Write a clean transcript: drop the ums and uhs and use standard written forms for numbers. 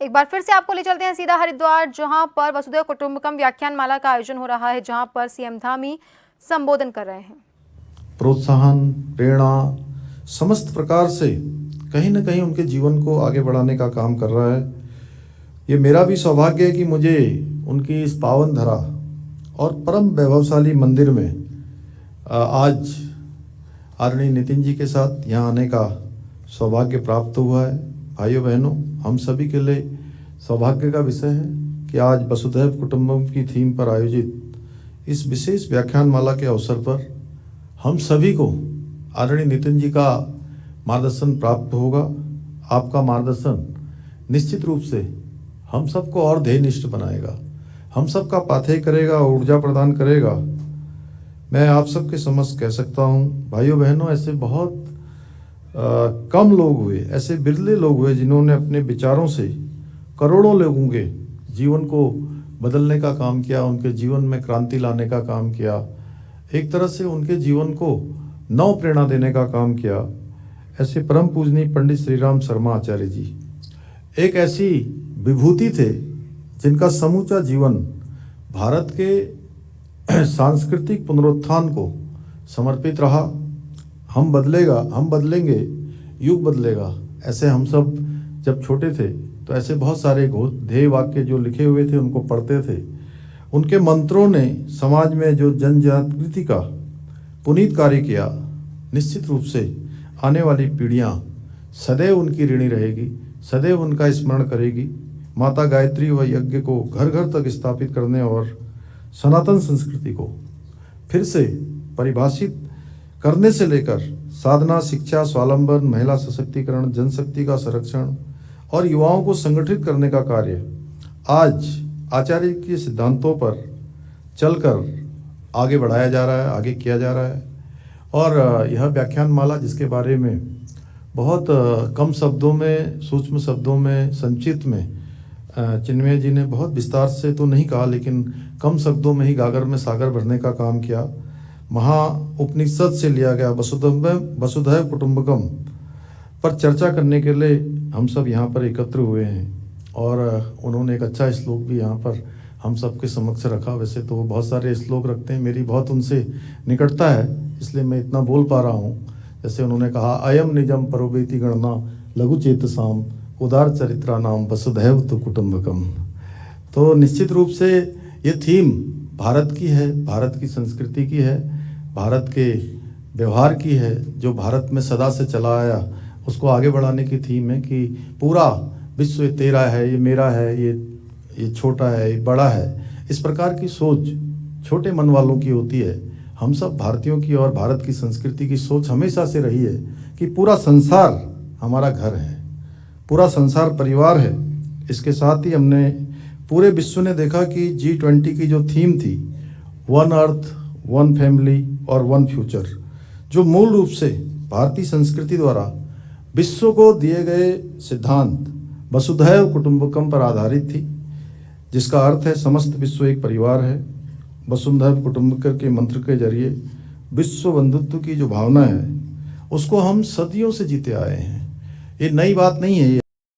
एक बार फिर से आपको ले चलते हैं सीधा हरिद्वार, जहां पर वसुधैव कुटुंबकम व्याख्यान माला का आयोजन हो रहा है, जहां पर सीएम धामी संबोधन कर रहे हैं। प्रोत्साहन, प्रेरणा समस्त प्रकार से कहीं न कहीं उनके जीवन को आगे बढ़ाने का काम कर रहा है। ये मेरा भी सौभाग्य है कि मुझे उनकी इस पावन धरा और परम वैभवशाली मंदिर में आज आदरणीय नितिन जी के साथ यहाँ आने का सौभाग्य प्राप्त हुआ है। भाइयों बहनों, हम सभी के लिए सौभाग्य का विषय है कि आज वसुधैव कुटुंबकम की थीम पर आयोजित इस विशेष व्याख्यान माला के अवसर पर हम सभी को आदरणीय नितिन जी का मार्गदर्शन प्राप्त होगा। आपका मार्गदर्शन निश्चित रूप से हम सबको और ध्येयनिष्ठ बनाएगा, हम सबका पाथेय करेगा, ऊर्जा प्रदान करेगा। मैं आप सबके समक्ष कह सकता हूँ भाइयों बहनों, ऐसे बहुत कम लोग हुए, ऐसे बिरले लोग हुए जिन्होंने अपने विचारों से करोड़ों लोगों के जीवन को बदलने का काम किया, उनके जीवन में क्रांति लाने का काम किया, एक तरह से उनके जीवन को नव प्रेरणा देने का काम किया। ऐसे परम पूजनीय पंडित श्री राम शर्मा आचार्य जी एक ऐसी विभूति थे जिनका समूचा जीवन भारत के सांस्कृतिक पुनरुत्थान को समर्पित रहा। हम बदलेंगे, युग बदलेगा। ऐसे हम सब जब छोटे थे तो ऐसे बहुत सारे ध्येय वाक्य जो लिखे हुए थे उनको पढ़ते थे। उनके मंत्रों ने समाज में जो जन जागृति का पुनीत कार्य किया, निश्चित रूप से आने वाली पीढ़ियां सदैव उनकी ऋणी रहेगी, सदैव उनका स्मरण करेगी। माता गायत्री व यज्ञ को घर घर तक स्थापित करने और सनातन संस्कृति को फिर से परिभाषित करने से लेकर साधना, शिक्षा, स्वावलंबन, महिला सशक्तिकरण, जनशक्ति का संरक्षण और युवाओं को संगठित करने का कार्य आज आचार्य के सिद्धांतों पर चलकर आगे बढ़ाया जा रहा है, आगे किया जा रहा है। और यह व्याख्यान माला जिसके बारे में बहुत कम शब्दों में, सूक्ष्म शब्दों में, संक्षिप्त में चिन्मय जी ने बहुत विस्तार से तो नहीं कहा, लेकिन कम शब्दों में ही गागर में सागर भरने का काम किया। महा उपनिषद से लिया गया वसुधैव कुटुंबकम पर चर्चा करने के लिए हम सब यहाँ पर एकत्र हुए हैं और उन्होंने एक अच्छा श्लोक भी यहाँ पर हम सबके समक्ष रखा। वैसे तो वो बहुत सारे श्लोक रखते हैं, मेरी बहुत उनसे निकटता है इसलिए मैं इतना बोल पा रहा हूँ। जैसे उन्होंने कहा, अयम निजम परोवेति गणना लघु चेतसाम उदार चरित्रा नाम वसुधैव तो कुटुंबकम। तो निश्चित रूप से ये थीम भारत की है, भारत की संस्कृति की है, भारत के व्यवहार की है, जो भारत में सदा से चला आया उसको आगे बढ़ाने की थीम है कि पूरा विश्व ये तेरा है, ये मेरा है, ये छोटा है, ये बड़ा है। इस प्रकार की सोच छोटे मन वालों की होती है। हम सब भारतीयों की और भारत की संस्कृति की सोच हमेशा से रही है कि पूरा संसार हमारा घर है, पूरा संसार परिवार है। इसके साथ ही हमने पूरे विश्व ने देखा कि G20 की जो थीम थी, वन अर्थ, वन फैमिली और वन फ्यूचर, जो मूल रूप से भारतीय संस्कृति द्वारा विश्व को दिए गए सिद्धांत वसुधैव कुटुंबकम पर आधारित थी, जिसका अर्थ है समस्त विश्व एक परिवार है। वसुधैव कुटुंबकम के मंत्र के जरिए विश्व बंधुत्व की जो भावना है उसको हम सदियों से जीते आए हैं। ये नई बात नहीं है।